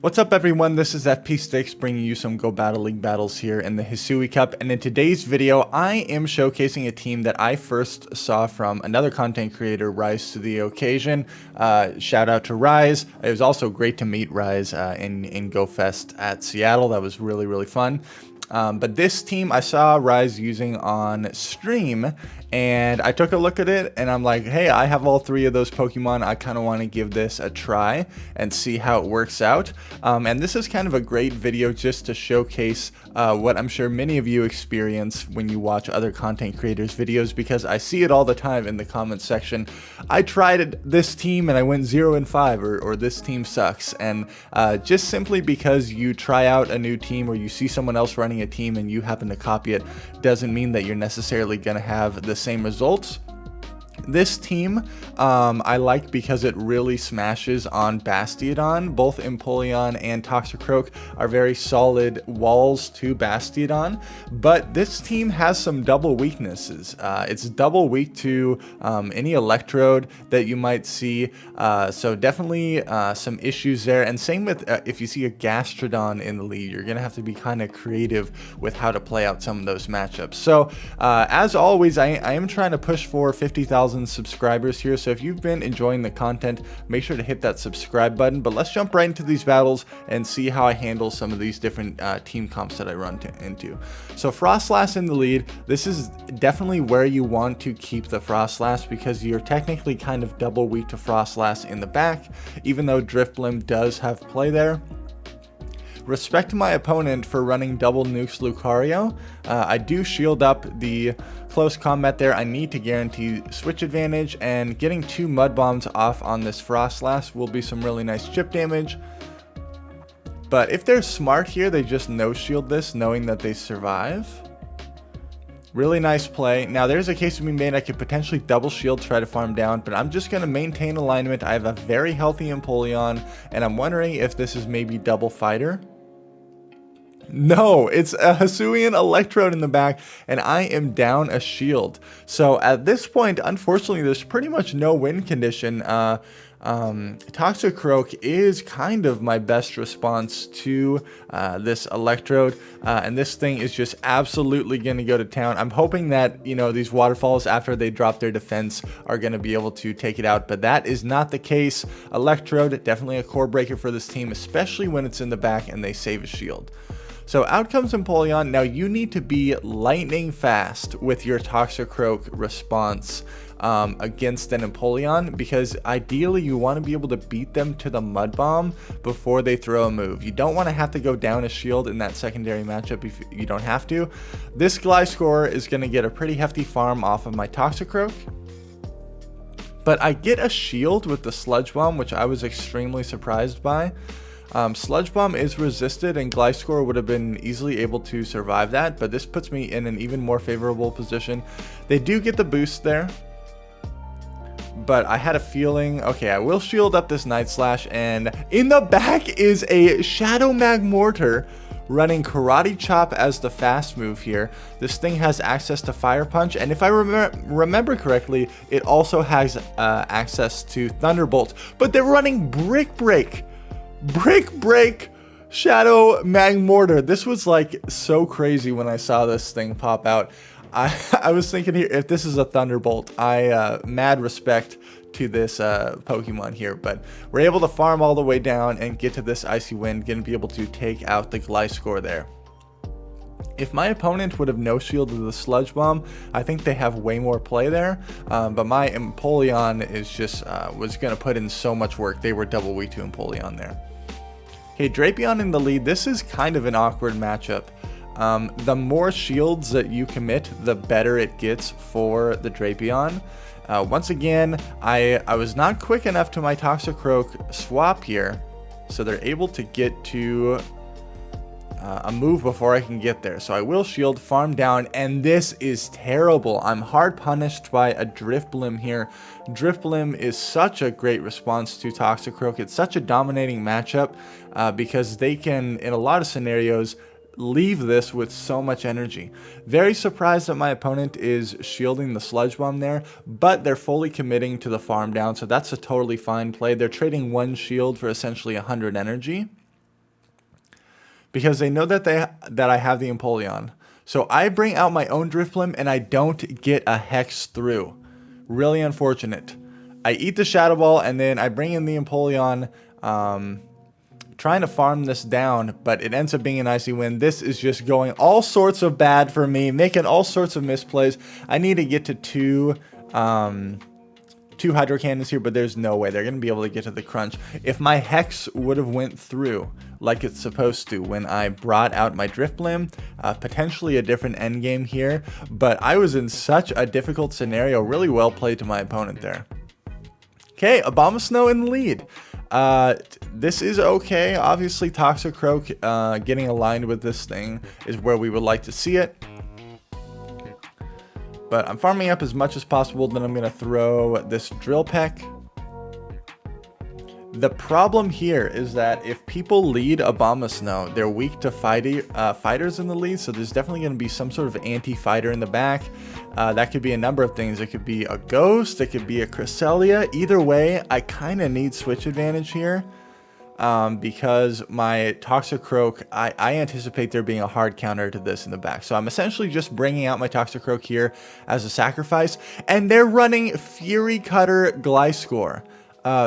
What's up everyone, this is FP Sticks bringing you some Go Battle League battles here in the Hisui Cup, and in today's video I am showcasing a team that I first saw from another content creator, Rise to the occasion. Shout out to Reis. It was also great to meet Reis in Go Fest at Seattle. That was really fun. But this team I saw Rise using on stream, and I took a look at it and I'm like, hey, I have all three of those Pokemon. I kind of want to give this a try and see how it works out. And this is kind of a great video just to showcase what I'm sure many of you experience when you watch other content creators' videos, because I see it all the time in the comments section. I tried this team and I went 0-5, or this team sucks. And just simply because you try out a new team or you see someone else running a team and you happen to copy it doesn't mean that you're necessarily going to have the same results. This team I like because it really smashes on Gastrodon. Both Empoleon and Toxicroak are very solid walls to Gastrodon, but this team has some double weaknesses. It's double weak to any Electrode that you might see, so definitely some issues there. And same with if you see a Gastrodon in the lead, you're gonna have to be kind of creative with how to play out some of those matchups. So as always, I am trying to push for 50,000 subscribers here, so if you've been enjoying the content, make sure to hit that subscribe button. But let's jump right into these battles and see how I handle some of these different team comps that I run into. So Froslass in the lead. This is definitely where you want to keep the Froslass, because you're technically kind of double weak to Froslass in the back, even though Drifblim does have play there. Respect to my opponent for running double nukes Lucario. I do shield up the close combat there. I need to guarantee switch advantage, and getting 2 mud bombs off on this Froslass will be some really nice chip damage. But if they're smart here, they just no shield this, knowing that they survive. Really nice play. Now there's a case to be made. I could potentially double shield, try to farm down, but I'm just going to maintain alignment. I have a very healthy Empoleon, and I'm wondering if this is maybe double fighter. No, it's a Hisuian Electrode in the back, and I am down a shield. So at this point, unfortunately, there's pretty much no win condition. Toxicroak is kind of my best response to this Electrode, and this thing is just absolutely going to go to town. I'm hoping that, you know, these waterfalls, after they drop their defense, are going to be able to take it out, but that is not the case. Electrode, definitely a core breaker for this team, especially when it's in the back and they save a shield. So out comes Empoleon. Now you need to be lightning fast with your Toxicroak response against an Empoleon, because ideally you want to be able to beat them to the Mud Bomb before they throw a move. You don't want to have to go down a shield in that secondary matchup if you don't have to. This Gliscor is going to get a pretty hefty farm off of my Toxicroak. But I get a shield with the Sludge Bomb, which I was extremely surprised by. Sludge Bomb is resisted, and Gliscor would have been easily able to survive that, but this puts me in an even more favorable position. They do get the boost there, but I had a feeling, okay, I will shield up this Night Slash, and in the back is a Shadow Magmortar running Karate Chop as the fast move here. This thing has access to Fire Punch, and if I remember correctly, it also has access to Thunderbolt, but they're running Brick Break Shadow Magmortar. This was like so crazy when I saw this thing pop out. I was thinking here, if this is a Thunderbolt, mad respect to this Pokemon here, but we're able to farm all the way down and get to this Icy Wind, gonna be able to take out the Gliscor there. If my opponent would have no shielded the Sludge Bomb, I think they have way more play there, but my Empoleon is just was gonna put in so much work. They were double weak to Empoleon there. Okay, Drapion in the lead. This is kind of an awkward matchup. The more shields that you commit, the better it gets for the Drapion. Once again, I was not quick enough to my Toxicroak swap here, so they're able to get to a move before I can get there. So I will shield, farm down, and this is terrible. I'm hard punished by a Drifblim here. Drifblim is such a great response to Toxicroak. It's such a dominating matchup because they can, in a lot of scenarios, leave this with so much energy. Very surprised that my opponent is shielding the Sludge Bomb there, but they're fully committing to the farm down, so that's a totally fine play. They're trading 1 shield for essentially 100 energy. because they know that I have the Empoleon. So I bring out my own Drifblim and I don't get a Hex through. Really unfortunate. I eat the Shadow Ball and then I bring in the Empoleon, trying to farm this down, but it ends up being an icy win. This is just going all sorts of bad for me, making all sorts of misplays. I need to get to two Hydro Cannons here, but there's no way they're going to be able to get to the crunch. If my Hex would have went through like it's supposed to when I brought out my Drifblim, potentially a different endgame here, but I was in such a difficult scenario. Really well played to my opponent there. Okay, Abomasnow in the lead. This is okay. Obviously, Toxicroak getting aligned with this thing is where we would like to see it. But I'm farming up as much as possible, then I'm going to throw this Drill Peck. The problem here is that if people lead Abomasnow, they're weak to fighters in the lead, so there's definitely going to be some sort of anti-fighter in the back. That could be a number of things. It could be a Ghost, it could be a Cresselia. Either way, I kind of need switch advantage here. Because my Toxicroak, I anticipate there being a hard counter to this in the back. So I'm essentially just bringing out my Toxicroak here as a sacrifice. And they're running Fury Cutter Gliscor.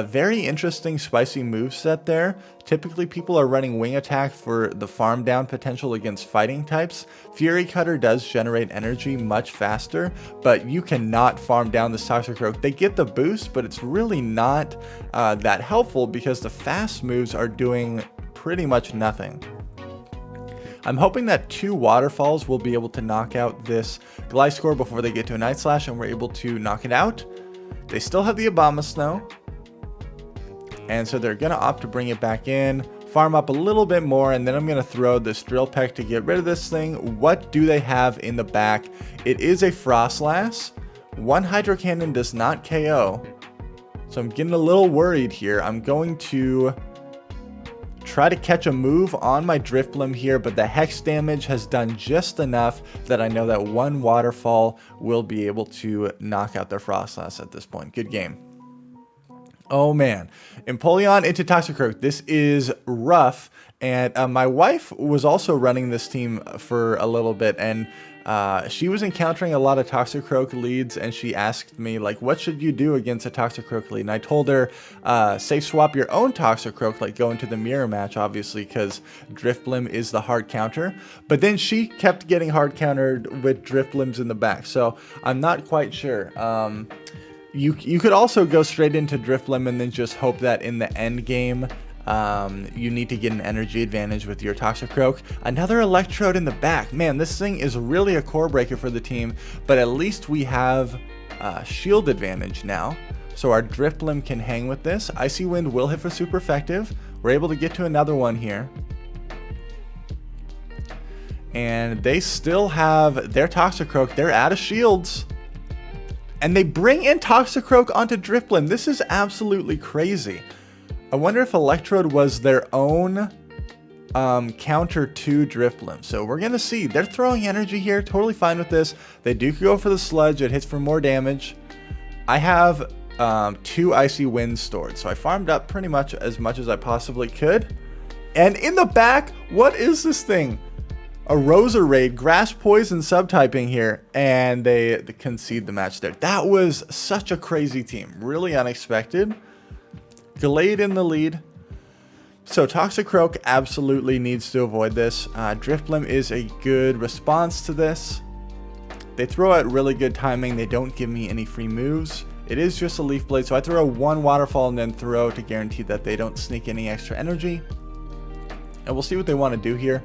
Very interesting spicy moveset there. Typically people are running Wing Attack for the farm down potential against fighting types. Fury Cutter does generate energy much faster, but you cannot farm down this Toxicroak. They get the boost, but it's really not that helpful because the fast moves are doing pretty much nothing. I'm hoping that 2 waterfalls will be able to knock out this Gliscor before they get to a Night Slash and we're able to knock it out. They still have the Abomasnow. And so they're going to opt to bring it back in, farm up a little bit more, and then I'm going to throw this Drill Peck to get rid of this thing. What do they have in the back? It is a Froslass. 1 Hydro Cannon does not KO. So I'm getting a little worried here. I'm going to try to catch a move on my Drifblim here, but the Hex damage has done just enough that I know that 1 Waterfall will be able to knock out their Froslass at this point. Good game. Oh man, Empoleon into Toxicroak. This is rough, and my wife was also running this team for a little bit, and she was encountering a lot of Toxicroak leads, and she asked me, like, what should you do against a Toxicroak lead? And I told her, safe swap your own Toxicroak, like go into the mirror match, obviously, because Drifblim is the hard counter. But then she kept getting hard countered with Drifblims in the back, so I'm not quite sure. You could also go straight into Drifblim and then just hope that in the end game you need to get an energy advantage with your Toxicroak. Another Electrode in the back. Man, this thing is really a core breaker for the team, but at least we have shield advantage now. So our Drifblim can hang with this. Icy Wind will hit for super effective. We're able to get to another one here. And they still have their Toxicroak. They're out of shields. And they bring in Toxicroak onto Drifblim. This is absolutely crazy. I wonder if Electrode was their own counter to Drifblim. So we're going to see. They're throwing energy here. Totally fine with this. They do go for the Sludge. It hits for more damage. I have 2 Icy Winds stored. So I farmed up pretty much as I possibly could. And in the back, what is this thing? A Roserade, Grass Poison subtyping here, and they concede the match there. That was such a crazy team. Really unexpected. Gallade in the lead. So Toxicroak absolutely needs to avoid this. Drifblim is a good response to this. They throw out really good timing. They don't give me any free moves. It is just a Leaf Blade, so I throw 1 Waterfall and then throw to guarantee that they don't sneak any extra energy. And we'll see what they want to do here.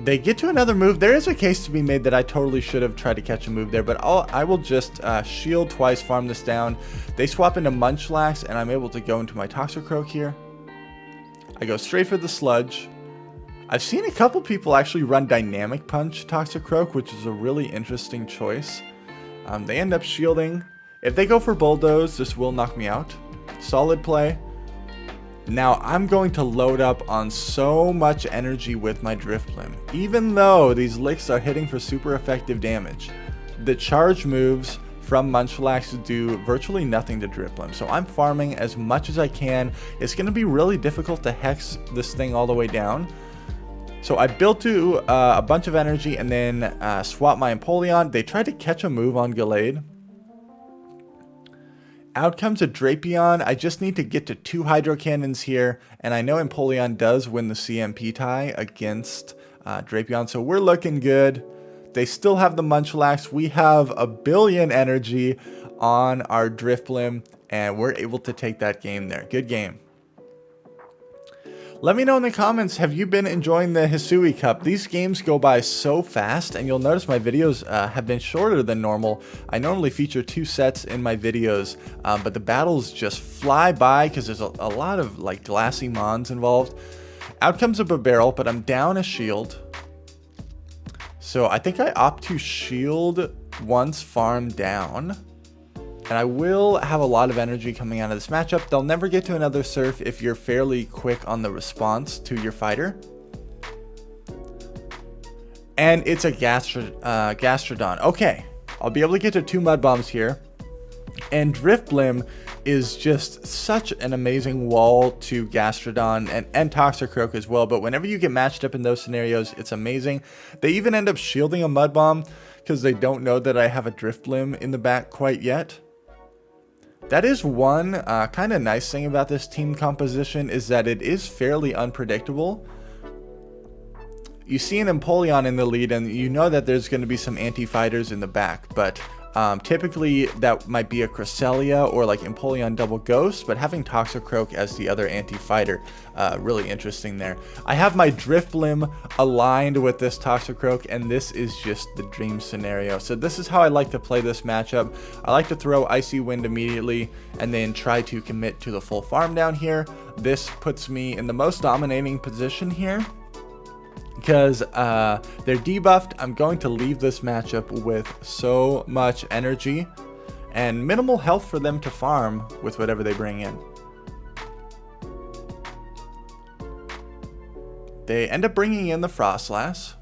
They get to another move. There is a case to be made that I totally should have tried to catch a move there, but I will just shield twice, farm this down. They swap into Munchlax, and I'm able to go into my Toxicroak here. I go straight for the Sludge. I've seen a couple people actually run Dynamic Punch Toxicroak, which is a really interesting choice. They end up shielding. If they go for Bulldoze, this will knock me out. Solid play. Now I'm going to load up on so much energy with my Drifblim. Even though these licks are hitting for super effective damage, the charge moves from Munchlax do virtually nothing to Driplim. So I'm farming as much as I can. It's going to be really difficult to hex this thing all the way down. So I built to a bunch of energy and then swapped my Empoleon. They tried to catch a move on Gallade. Out comes a Drapion. I just need to get to 2 Hydro Cannons here, and I know Empoleon does win the CMP tie against Drapion, so we're looking good. They still have the Munchlax. We have a billion energy on our Drifblim, and we're able to take that game there. Good game. Let me know in the comments, have you been enjoying the Hisui Cup? These games go by so fast, and you'll notice my videos have been shorter than normal. I normally feature 2 sets in my videos, but the battles just fly by because there's a lot of like glassy mons involved. Out comes a barrel, but I'm down a shield. So I think I opt to shield once farm down. And I will have a lot of energy coming out of this matchup. They'll never get to another surf if you're fairly quick on the response to your fighter. And it's a Gastrodon. Okay, I'll be able to get to 2 Mud Bombs here. And Drifblim is just such an amazing wall to Gastrodon and Toxicroak as well. But whenever you get matched up in those scenarios, it's amazing. They even end up shielding a Mud Bomb because they don't know that I have a Drifblim in the back quite yet. That is one kind of nice thing about this team composition, is that it is fairly unpredictable. You see an Empoleon in the lead and you know that there's going to be some anti-fighters in the back, but typically that might be a Cresselia or like Empoleon double ghost, but having Toxicroak as the other anti-fighter, really interesting there. I have my Drifblim aligned with this Toxicroak, and this is just the dream scenario. So this is how I like to play this matchup. I like to throw Icy Wind immediately and then try to commit to the full farm down here. This puts me in the most dominating position here. Because they're debuffed, I'm going to leave this matchup with so much energy and minimal health for them to farm with whatever they bring in. They end up bringing in the Froslass.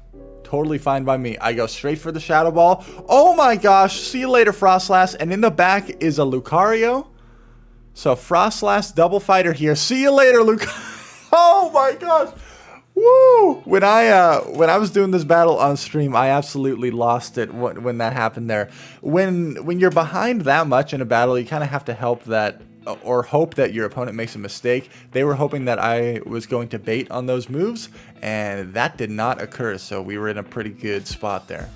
Totally fine by me. I go straight for the Shadow Ball. Oh my gosh, see you later, Froslass. And in the back is a Lucario. So Froslass double fighter here. See you later, Lucario. Oh my gosh. Woo! When I was doing this battle on stream, I absolutely lost it when that happened there. When you're behind that much in a battle, you kind of have to help that, or hope that your opponent makes a mistake. They were hoping that I was going to bait on those moves, and that did not occur, so we were in a pretty good spot there.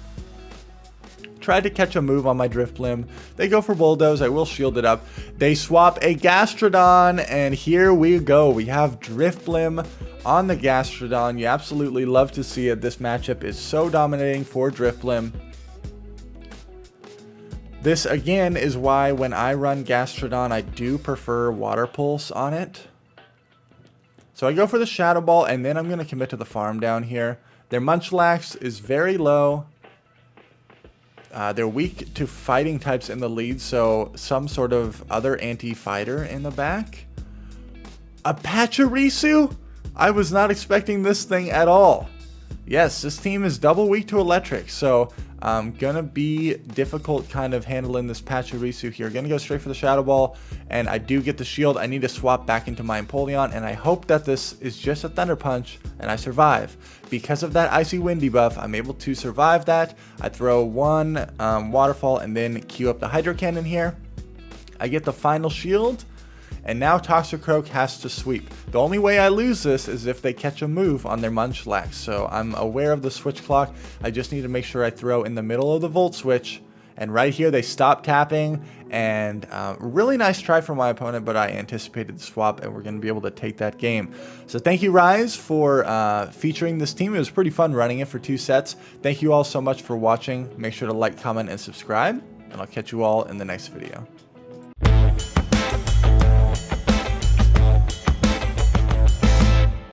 Tried to catch a move on my Drifblim. They go for Bulldoze. I will shield it up. They swap a Gastrodon, and here we go. We have Drifblim on the Gastrodon. You absolutely love to see it. This matchup is so dominating for Drifblim. This, again, is why when I run Gastrodon, I do prefer Water Pulse on it. So I go for the Shadow Ball, and then I'm going to commit to the farm down here. Their Munchlax is very low. They're weak to fighting types in the lead, so some sort of other anti-fighter in the back. A Pachirisu? I was not expecting this thing at all. Yes, this team is double weak to electric, so gonna be difficult kind of handling this Pachirisu here. Gonna go straight for the Shadow Ball, and I do get the shield. I need to swap back into my Empoleon, and I hope that this is just a Thunder Punch, and I survive. Because of that Icy Wind debuff, I'm able to survive that. I throw one Waterfall, and then queue up the Hydro Cannon here. I get the final shield, and now Toxicroak has to sweep. The only way I lose this is if they catch a move on their Munchlax, so I'm aware of the switch clock. I just need to make sure I throw in the middle of the Volt Switch, and right here they stop tapping, and really nice try from my opponent, but I anticipated the swap, and we're going to be able to take that game. So thank you, Reis, for featuring this team. It was pretty fun running it for 2 sets. Thank you all so much for watching. Make sure to like, comment, and subscribe, and I'll catch you all in the next video.